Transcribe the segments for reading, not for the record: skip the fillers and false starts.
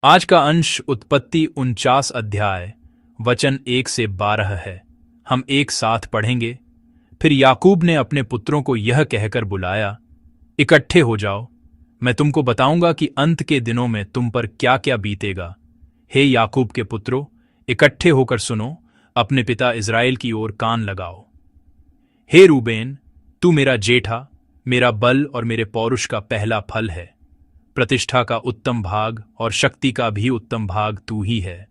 आज का अंश उत्पत्ति 49 अध्याय वचन 1 से 12 है। हम एक साथ पढ़ेंगे। फिर याकूब ने अपने पुत्रों को यह कहकर बुलाया, इकट्ठे हो जाओ, मैं तुमको बताऊंगा कि अंत के दिनों में तुम पर क्या क्या बीतेगा। हे याकूब के पुत्रों, इकट्ठे होकर सुनो, अपने पिता इज़राइल की ओर कान लगाओ। हे रूबेन, तू मेरा जेठा, मेरा बल और मेरे पौरुष का पहला फल है। प्रतिष्ठा का उत्तम भाग और शक्ति का भी उत्तम भाग तू ही है।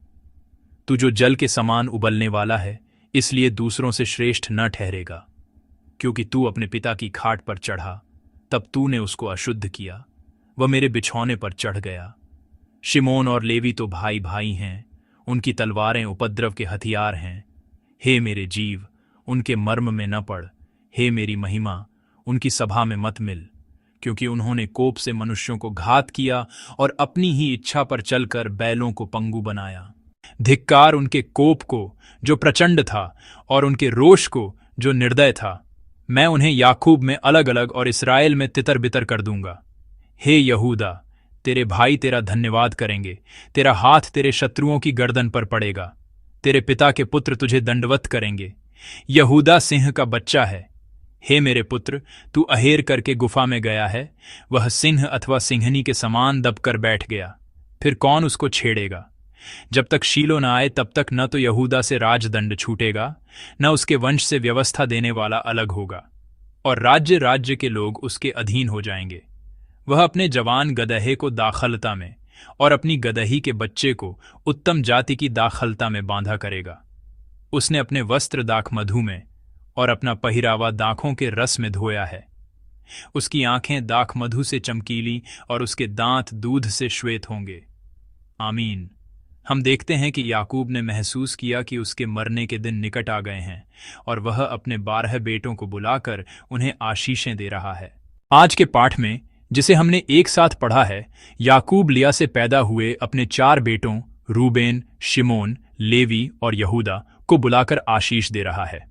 तू जो जल के समान उबलने वाला है, इसलिए दूसरों से श्रेष्ठ न ठहरेगा। क्योंकि तू अपने पिता की खाट पर चढ़ा, तब तूने उसको अशुद्ध किया, वह मेरे बिछौने पर चढ़ गया। शिमोन और लेवी तो भाई भाई हैं, उनकी तलवारें उपद्रव के हथियार हैं। हे मेरे जीव, उनके मर्म में न पड़। हे मेरी महिमा, उनकी सभा में मत मिल। क्योंकि उन्होंने कोप से मनुष्यों को घात किया और अपनी ही इच्छा पर चलकर बैलों को पंगु बनाया। धिक्कार उनके कोप को जो प्रचंड था और उनके रोष को जो निर्दय था। मैं उन्हें याकूब में अलग अलग और इस्राएल में तितर बितर कर दूंगा। हे यहूदा, तेरे भाई तेरा धन्यवाद करेंगे, तेरा हाथ तेरे शत्रुओं की गर्दन पर पड़ेगा। तेरे पिता के पुत्र तुझे दंडवत करेंगे। यहूदा सिंह का बच्चा है। हे मेरे पुत्र, तू अहेर करके गुफा में गया है, वह सिंह अथवा सिंहनी के समान दबकर बैठ गया। फिर कौन उसको छेड़ेगा? जब तक शीलो न आए तब तक न तो यहूदा से राजदंड छूटेगा, न उसके वंश से व्यवस्था देने वाला अलग होगा, और राज्य राज्य के लोग उसके अधीन हो जाएंगे। वह अपने जवान गदहे को दाखलता में और अपनी गदही के बच्चे को उत्तम जाति की दाखलता में बांधा करेगा। उसने अपने वस्त्र दाख मधु में और अपना पहिरावा दाखों के रस में धोया है। उसकी आंखें दाख मधु से चमकीली और उसके दांत दूध से श्वेत होंगे। आमीन। हम देखते हैं कि याकूब ने महसूस किया कि उसके मरने के दिन निकट आ गए हैं, और वह अपने 12 बेटों को बुलाकर उन्हें आशीषें दे रहा है। आज के पाठ में, जिसे हमने एक साथ पढ़ा है, याकूब लिया से पैदा हुए अपने 4 बेटों रूबेन, शिमोन, लेवी और यहूदा को बुलाकर आशीष दे रहा है।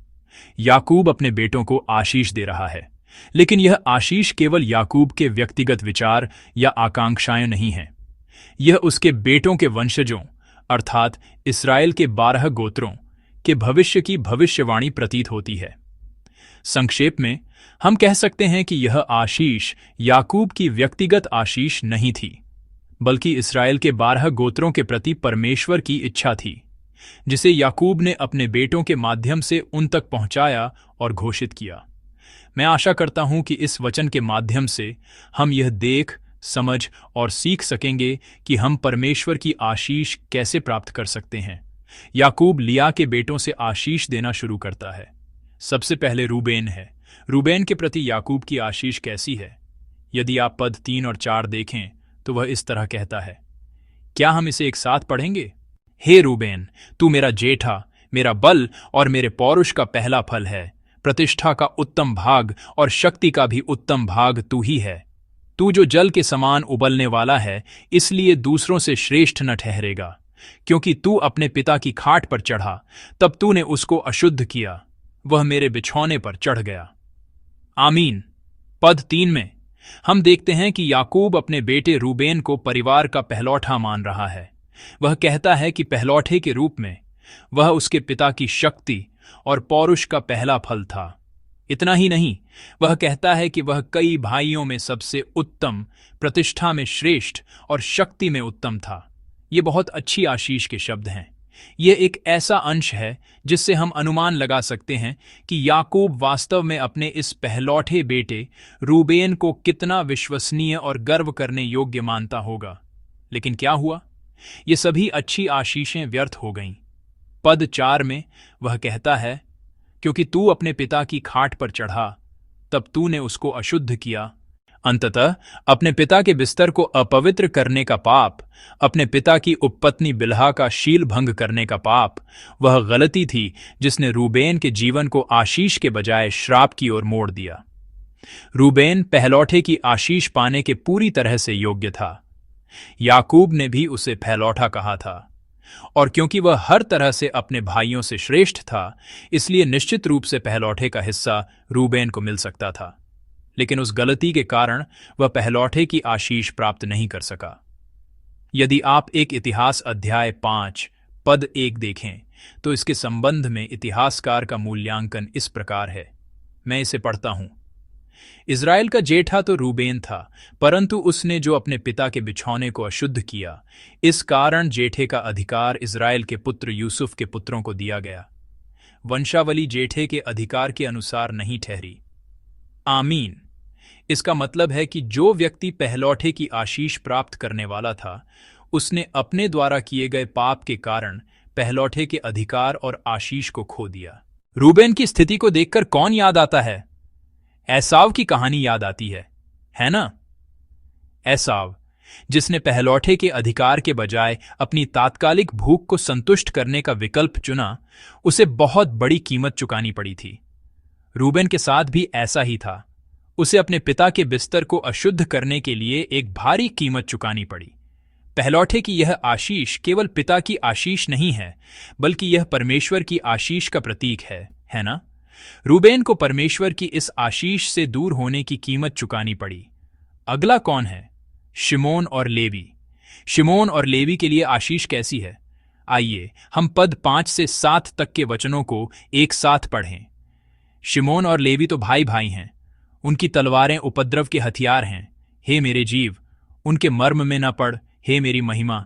याकूब अपने बेटों को आशीष दे रहा है, लेकिन यह आशीष केवल याकूब के व्यक्तिगत विचार या आकांक्षाएं नहीं हैं। यह उसके बेटों के वंशजों अर्थात इस्राएल के 12 गोत्रों के भविष्य की भविष्यवाणी प्रतीत होती है। संक्षेप में हम कह सकते हैं कि यह आशीष याकूब की व्यक्तिगत आशीष नहीं थी, बल्कि इस्राएल के 12 गोत्रों के प्रति परमेश्वर की इच्छा थी, जिसे याकूब ने अपने बेटों के माध्यम से उन तक पहुंचाया और घोषित किया। मैं आशा करता हूं कि इस वचन के माध्यम से हम यह देख, समझ और सीख सकेंगे कि हम परमेश्वर की आशीष कैसे प्राप्त कर सकते हैं। याकूब लिया के बेटों से आशीष देना शुरू करता है। सबसे पहले रूबेन है। रूबेन के प्रति याकूब की आशीष कैसी है? यदि आप पद 3 और 4 देखें तो वह इस तरह कहता है। क्या हम इसे एक साथ पढ़ेंगे? हे रूबेन, तू मेरा जेठा, मेरा बल और मेरे पौरुष का पहला फल है। प्रतिष्ठा का उत्तम भाग और शक्ति का भी उत्तम भाग तू ही है। तू जो जल के समान उबलने वाला है, इसलिए दूसरों से श्रेष्ठ न ठहरेगा। क्योंकि तू अपने पिता की खाट पर चढ़ा, तब तूने उसको अशुद्ध किया, वह मेरे बिछौने पर चढ़ गया। आमीन। पद 3 में हम देखते हैं कि याकूब अपने बेटे रूबेन को परिवार का पहलौठा मान रहा है। वह कहता है कि पहलौठे के रूप में वह उसके पिता की शक्ति और पौरुष का पहला फल था। इतना ही नहीं, वह कहता है कि वह कई भाइयों में सबसे उत्तम, प्रतिष्ठा में श्रेष्ठ और शक्ति में उत्तम था। ये बहुत अच्छी आशीष के शब्द हैं। यह एक ऐसा अंश है जिससे हम अनुमान लगा सकते हैं कि याकूब वास्तव में अपने इस पहलौठे बेटे रूबेन को कितना विश्वसनीय और गर्व करने योग्य मानता होगा। लेकिन क्या हुआ? ये सभी अच्छी आशीषें व्यर्थ हो गईं। पद 4 में वह कहता है, क्योंकि तू अपने पिता की खाट पर चढ़ा, तब तूने उसको अशुद्ध किया। अंततः अपने पिता के बिस्तर को अपवित्र करने का पाप, अपने पिता की उपपत्नी बिल्हा का शील भंग करने का पाप, वह गलती थी जिसने रूबेन के जीवन को आशीष के बजाय श्राप की ओर मोड़ दिया। रूबेन पहलौठे की आशीष पाने के पूरी तरह से योग्य था। याकूब ने भी उसे पहलौठा कहा था, और क्योंकि वह हर तरह से अपने भाइयों से श्रेष्ठ था, इसलिए निश्चित रूप से पहलौठे का हिस्सा रूबेन को मिल सकता था। लेकिन उस गलती के कारण वह पहलौठे की आशीष प्राप्त नहीं कर सका। यदि आप एक इतिहास अध्याय 5 पद 1 देखें तो इसके संबंध में इतिहासकार का मूल्यांकन इस प्रकार है। मैं इसे पढ़ता हूं। इज़राइल का जेठा तो रूबेन था, परंतु उसने जो अपने पिता के बिछौने को अशुद्ध किया, इस कारण जेठे का अधिकार इज़राइल के पुत्र यूसुफ के पुत्रों को दिया गया। वंशावली जेठे के अधिकार के अनुसार नहीं ठहरी। आमीन। इसका मतलब है कि जो व्यक्ति पहलौठे की आशीष प्राप्त करने वाला था, उसने अपने द्वारा किए गए पाप के कारण पहलौठे के अधिकार और आशीष को खो दिया। रूबेन की स्थिति को देखकर कौन याद आता है? एसाव की कहानी याद आती है ना? एसाव, जिसने पहलौठे के अधिकार के बजाय अपनी तात्कालिक भूख को संतुष्ट करने का विकल्प चुना, उसे बहुत बड़ी कीमत चुकानी पड़ी थी। रूबेन के साथ भी ऐसा ही था। उसे अपने पिता के बिस्तर को अशुद्ध करने के लिए एक भारी कीमत चुकानी पड़ी। पहलौठे की यह आशीष केवल पिता की आशीष नहीं है, बल्कि यह परमेश्वर की आशीष का प्रतीक है ना? रूबेन को परमेश्वर की इस आशीष से दूर होने की कीमत चुकानी पड़ी। अगला कौन है? शिमोन और लेवी। शिमोन और लेवी के लिए आशीष कैसी है? आइए हम पद 5 से 7 तक के वचनों को एक साथ पढ़ें। शिमोन और लेवी तो भाई भाई हैं। उनकी तलवारें उपद्रव के हथियार हैं। हे मेरे जीव, उनके मर्म में न पड़, हे मेरी महिमा,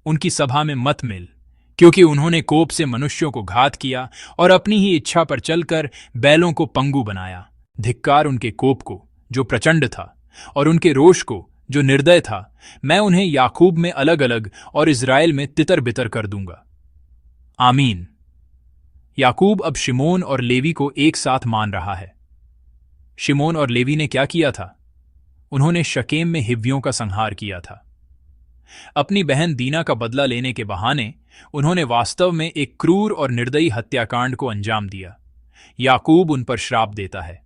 उनकी सभा में मत मिल, क्योंकि उन्होंने कोप से मनुष्यों को घात किया और अपनी ही इच्छा पर चलकर बैलों को पंगु बनाया। धिक्कार उनके कोप को जो प्रचंड था और उनके रोष को जो निर्दय था। मैं उन्हें याकूब में अलग अलग और इज़राइल में तितर बितर कर दूंगा। आमीन। याकूब अब शिमोन और लेवी को एक साथ मान रहा है। शिमोन और लेवी ने क्या किया था? उन्होंने शकेम में हिव्वियों का संहार किया था। अपनी बहन दीना का बदला लेने के बहाने उन्होंने वास्तव में एक क्रूर और निर्दयी हत्याकांड को अंजाम दिया। याकूब उन पर श्राप देता है।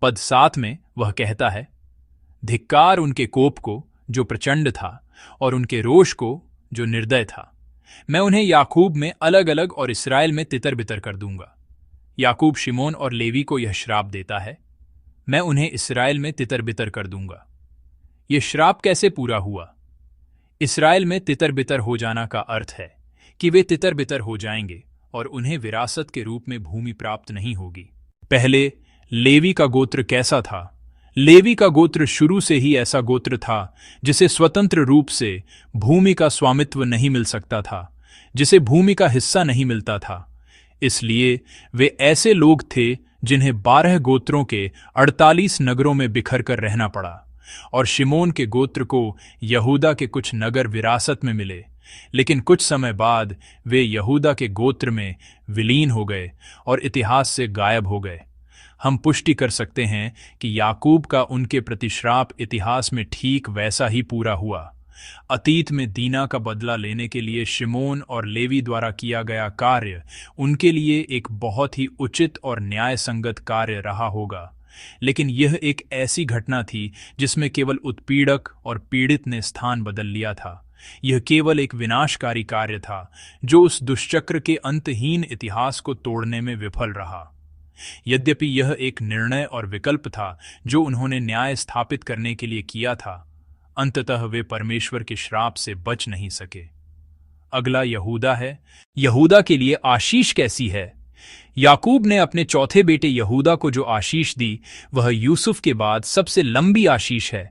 पद 7 में वह कहता है, धिक्कार उनके कोप को जो प्रचंड था और उनके रोष को जो निर्दय था। मैं उन्हें याकूब में अलग अलग और इस्राएल में तितर बितर कर दूंगा। याकूब शिमोन और लेवी को यह श्राप देता है, मैं उन्हें इस्राएल में तितर बितर कर दूंगा। यह श्राप कैसे पूरा हुआ? इस्राएल में तितर बितर हो जाना का अर्थ है कि वे तितर बितर हो जाएंगे और उन्हें विरासत के रूप में भूमि प्राप्त नहीं होगी। पहले लेवी का गोत्र कैसा था? लेवी का गोत्र शुरू से ही ऐसा गोत्र था जिसे स्वतंत्र रूप से भूमि का स्वामित्व नहीं मिल सकता था, जिसे भूमि का हिस्सा नहीं मिलता था। इसलिए वे ऐसे लोग थे जिन्हें 12 गोत्रों के 48 नगरों में बिखर कर रहना पड़ा। और शिमोन के गोत्र को यहूदा के कुछ नगर विरासत में मिले, लेकिन कुछ समय बाद वे यहूदा के गोत्र में विलीन हो गए और इतिहास से गायब हो गए। हम पुष्टि कर सकते हैं कि याकूब का उनके प्रति श्राप इतिहास में ठीक वैसा ही पूरा हुआ। अतीत में दीना का बदला लेने के लिए शिमोन और लेवी द्वारा किया गया कार्य उनके लिए एक बहुत ही उचित और न्यायसंगत कार्य रहा होगा, लेकिन यह एक ऐसी घटना थी जिसमें केवल उत्पीड़क और पीड़ित ने स्थान बदल लिया था। यह केवल एक विनाशकारी कार्य था जो उस दुष्चक्र के अंतहीन इतिहास को तोड़ने में विफल रहा। यद्यपि यह एक निर्णय और विकल्प था जो उन्होंने न्याय स्थापित करने के लिए किया था, अंततः वे परमेश्वर के श्राप से बच नहीं सके। अगला यहूदा है। यहूदा के लिए आशीष कैसी है? याकूब ने अपने चौथे बेटे यहूदा को जो आशीष दी, वह यूसुफ के बाद सबसे लंबी आशीष है।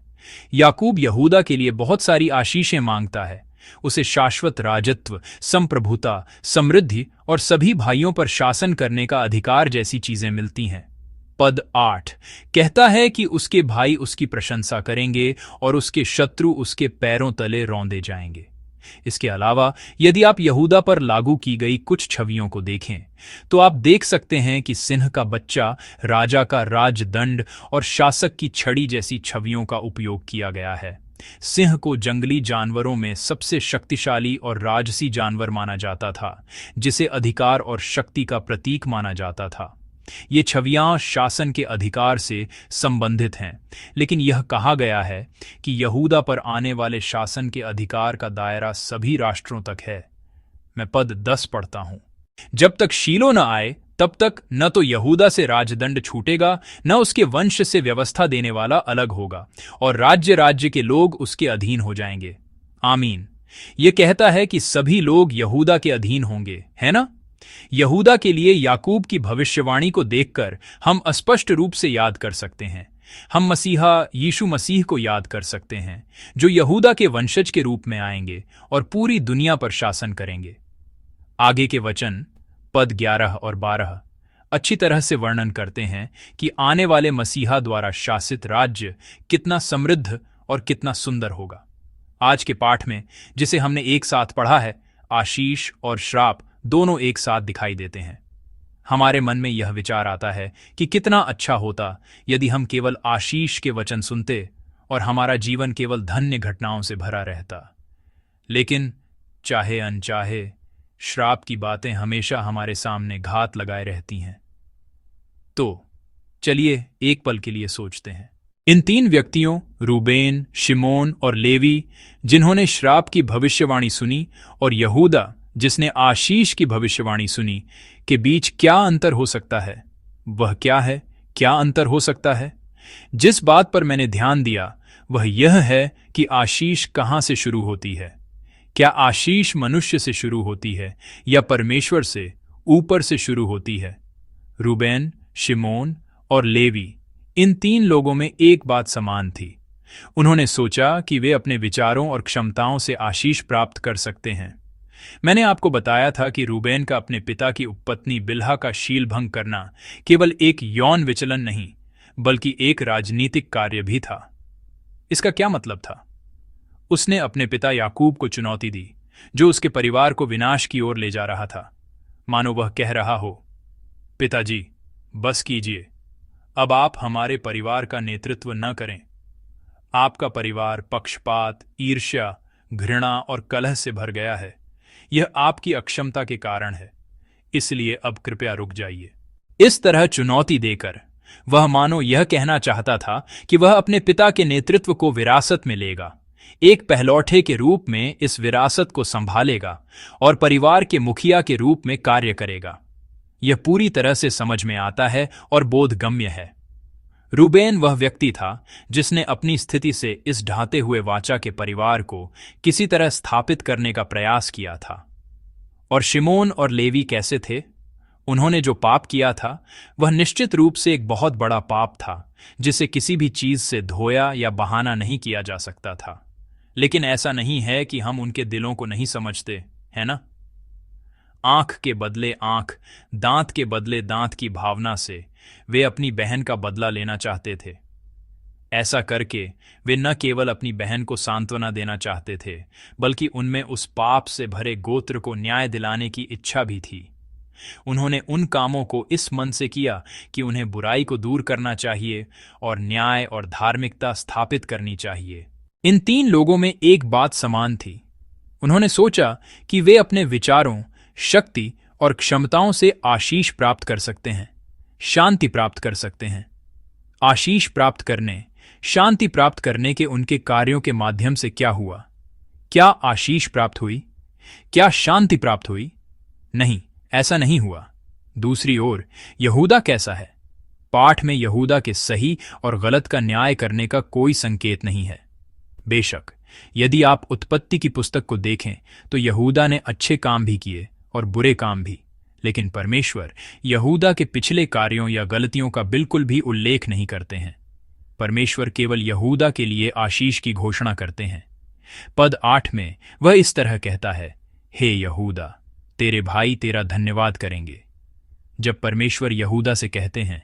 याकूब यहूदा के लिए बहुत सारी आशीषें मांगता है। उसे शाश्वत राजत्व, संप्रभुता, समृद्धि और सभी भाइयों पर शासन करने का अधिकार जैसी चीजें मिलती हैं। पद 8 कहता है कि उसके भाई उसकी प्रशंसा करेंगे और उसके शत्रु उसके पैरों तले रौंदे जाएंगे। इसके अलावा यदि आप यहूदा पर लागू की गई कुछ छवियों को देखें तो आप देख सकते हैं कि सिंह का बच्चा, राजा का राजदंड और शासक की छड़ी जैसी छवियों का उपयोग किया गया है। सिंह को जंगली जानवरों में सबसे शक्तिशाली और राजसी जानवर माना जाता था, जिसे अधिकार और शक्ति का प्रतीक माना जाता था। ये छवियां शासन के अधिकार से संबंधित हैं, लेकिन यह कहा गया है कि यहूदा पर आने वाले शासन के अधिकार का दायरा सभी राष्ट्रों तक है। मैं पद 10 पढ़ता हूं। जब तक शीलो न आए तब तक न तो यहूदा से राजदंड छूटेगा, न उसके वंश से व्यवस्था देने वाला अलग होगा, और राज्य राज्य के लोग उसके अधीन हो जाएंगे। आमीन। यह कहता है कि सभी लोग यहूदा के अधीन होंगे, है ना? यहूदा के लिए याकूब की भविष्यवाणी को देखकर हम स्पष्ट रूप से याद कर सकते हैं। हम मसीहा यीशु मसीह को याद कर सकते हैं, जो यहूदा के वंशज के रूप में आएंगे और पूरी दुनिया पर शासन करेंगे। आगे के वचन पद 11 और 12 अच्छी तरह से वर्णन करते हैं कि आने वाले मसीहा द्वारा शासित राज्य कितना समृद्ध और कितना सुंदर होगा। आज के पाठ में, जिसे हमने एक साथ पढ़ा है, आशीष और श्राप दोनों एक साथ दिखाई देते हैं। हमारे मन में यह विचार आता है कि कितना अच्छा होता यदि हम केवल आशीष के वचन सुनते और हमारा जीवन केवल धन्य घटनाओं से भरा रहता। लेकिन चाहे अनचाहे, श्राप की बातें हमेशा हमारे सामने घात लगाए रहती हैं। तो चलिए एक पल के लिए सोचते हैं। इन तीन व्यक्तियों, रूबेन, शिमोन और लेवी, जिन्होंने श्राप की भविष्यवाणी सुनी, और यहूदा, जिसने आशीष की भविष्यवाणी सुनी, के बीच क्या अंतर हो सकता है? वह क्या है? क्या अंतर हो सकता है? जिस बात पर मैंने ध्यान दिया वह यह है कि आशीष कहाँ से शुरू होती है। क्या आशीष मनुष्य से शुरू होती है या परमेश्वर से, ऊपर से शुरू होती है? रूबेन, शिमोन और लेवी, इन तीन लोगों में एक बात समान थी। उन्होंने सोचा कि वे अपने विचारों और क्षमताओं से आशीष प्राप्त कर सकते हैं। मैंने आपको बताया था कि रूबेन का अपने पिता की उपपत्नी बिल्हा का शील भंग करना केवल एक यौन विचलन नहीं, बल्कि एक राजनीतिक कार्य भी था। इसका क्या मतलब था? उसने अपने पिता याकूब को चुनौती दी, जो उसके परिवार को विनाश की ओर ले जा रहा था। मानो वह कह रहा हो, पिताजी, बस कीजिए, अब आप हमारे परिवार का नेतृत्व न करें। आपका परिवार पक्षपात, ईर्ष्या, घृणा और कलह से भर गया है। यह आपकी अक्षमता के कारण है, इसलिए अब कृपया रुक जाइए। इस तरह चुनौती देकर वह मानो यह कहना चाहता था कि वह अपने पिता के नेतृत्व को विरासत में लेगा, एक पहलौठे के रूप में इस विरासत को संभालेगा और परिवार के मुखिया के रूप में कार्य करेगा। यह पूरी तरह से समझ में आता है और बोधगम्य है। रूबेन वह व्यक्ति था जिसने अपनी स्थिति से इस ढाते हुए वाचा के परिवार को किसी तरह स्थापित करने का प्रयास किया था। और शिमोन और लेवी कैसे थे? उन्होंने जो पाप किया था वह निश्चित रूप से एक बहुत बड़ा पाप था, जिसे किसी भी चीज से धोया या बहाना नहीं किया जा सकता था। लेकिन ऐसा नहीं है कि हम उनके दिलों को नहीं समझते, है ना? आंख के बदले आंख, दांत के बदले दांत की भावना से वे अपनी बहन का बदला लेना चाहते थे। ऐसा करके वे न केवल अपनी बहन को सांत्वना देना चाहते थे, बल्कि उनमें उस पाप से भरे गोत्र को न्याय दिलाने की इच्छा भी थी। उन्होंने उन कामों को इस मन से किया कि उन्हें बुराई को दूर करना चाहिए और न्याय और धार्मिकता स्थापित करनी चाहिए। इन तीन लोगों में एक बात समान थी। उन्होंने सोचा कि वे अपने विचारों, शक्ति और क्षमताओं से आशीष प्राप्त कर सकते हैं, शांति प्राप्त कर सकते हैं। आशीष प्राप्त करने, शांति प्राप्त करने के उनके कार्यों के माध्यम से क्या हुआ? क्या आशीष प्राप्त हुई? क्या शांति प्राप्त हुई? नहीं, ऐसा नहीं हुआ। दूसरी ओर यहूदा कैसा है? पाठ में यहूदा के सही और गलत का न्याय करने का कोई संकेत नहीं है। बेशक यदि आप उत्पत्ति की पुस्तक को देखें तो यहूदा ने अच्छे काम भी किए और बुरे काम भी, लेकिन परमेश्वर यहूदा के पिछले कार्यों या गलतियों का बिल्कुल भी उल्लेख नहीं करते हैं। परमेश्वर केवल यहूदा के लिए आशीष की घोषणा करते हैं। पद 8 में वह इस तरह कहता है, हे यहूदा, तेरे भाई तेरा धन्यवाद करेंगे। जब परमेश्वर यहूदा से कहते हैं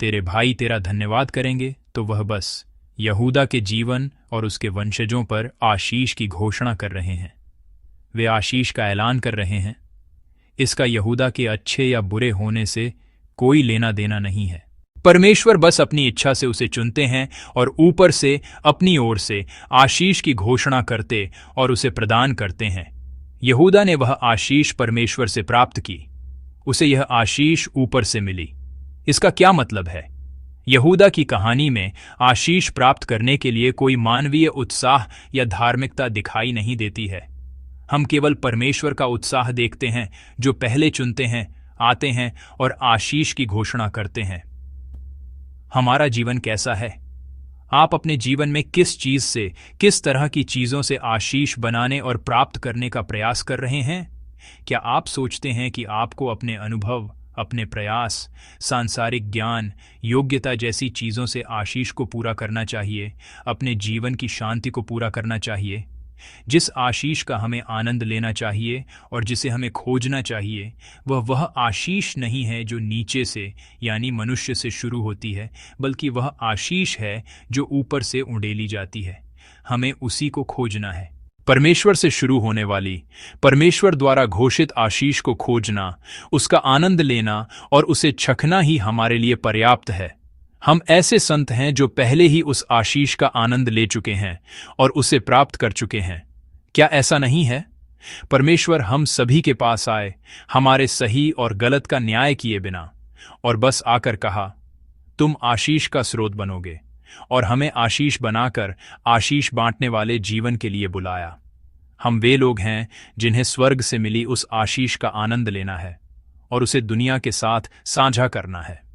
तेरे भाई तेरा धन्यवाद करेंगे, तो वह बस यहूदा के जीवन और उसके वंशजों पर आशीष की घोषणा कर रहे हैं। वे आशीष का ऐलान कर रहे हैं। इसका यहूदा के अच्छे या बुरे होने से कोई लेना देना नहीं है। परमेश्वर बस अपनी इच्छा से उसे चुनते हैं और ऊपर से अपनी ओर से आशीष की घोषणा करते और उसे प्रदान करते हैं। यहूदा ने वह आशीष परमेश्वर से प्राप्त की, उसे यह आशीष ऊपर से मिली। इसका क्या मतलब है? यहूदा की कहानी में आशीष प्राप्त करने के लिए कोई मानवीय उत्साह या धार्मिकता दिखाई नहीं देती है। हम केवल परमेश्वर का उत्साह देखते हैं, जो पहले चुनते हैं, आते हैं और आशीष की घोषणा करते हैं। हमारा जीवन कैसा है? आप अपने जीवन में किस चीज से, किस तरह की चीजों से आशीष बनाने और प्राप्त करने का प्रयास कर रहे हैं? क्या आप सोचते हैं कि आपको अपने अनुभव, अपने प्रयास, सांसारिक ज्ञान, योग्यता जैसी चीजों से आशीष को पूरा करना चाहिए, अपने जीवन की शांति को पूरा करना चाहिए? जिस आशीष का हमें आनंद लेना चाहिए और जिसे हमें खोजना चाहिए, वह आशीष नहीं है जो नीचे से यानी मनुष्य से शुरू होती है, बल्कि वह आशीष है जो ऊपर से उंडेली जाती है। हमें उसी को खोजना है। परमेश्वर से शुरू होने वाली, परमेश्वर द्वारा घोषित आशीष को खोजना, उसका आनंद लेना और उसे चखना ही हमारे लिए पर्याप्त है। हम ऐसे संत हैं जो पहले ही उस आशीष का आनंद ले चुके हैं और उसे प्राप्त कर चुके हैं। क्या ऐसा नहीं है? परमेश्वर हम सभी के पास आए, हमारे सही और गलत का न्याय किए बिना, और बस आकर कहा, तुम आशीष का स्रोत बनोगे, और हमें आशीष बनाकर आशीष बांटने वाले जीवन के लिए बुलाया। हम वे लोग हैं जिन्हें स्वर्ग से मिली उस आशीष का आनंद लेना है और उसे दुनिया के साथ साझा करना है।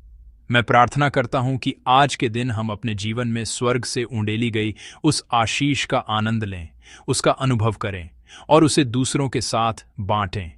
मैं प्रार्थना करता हूं कि आज के दिन हम अपने जीवन में स्वर्ग से उंडेली गई उस आशीष का आनंद लें, उसका अनुभव करें और उसे दूसरों के साथ बांटें।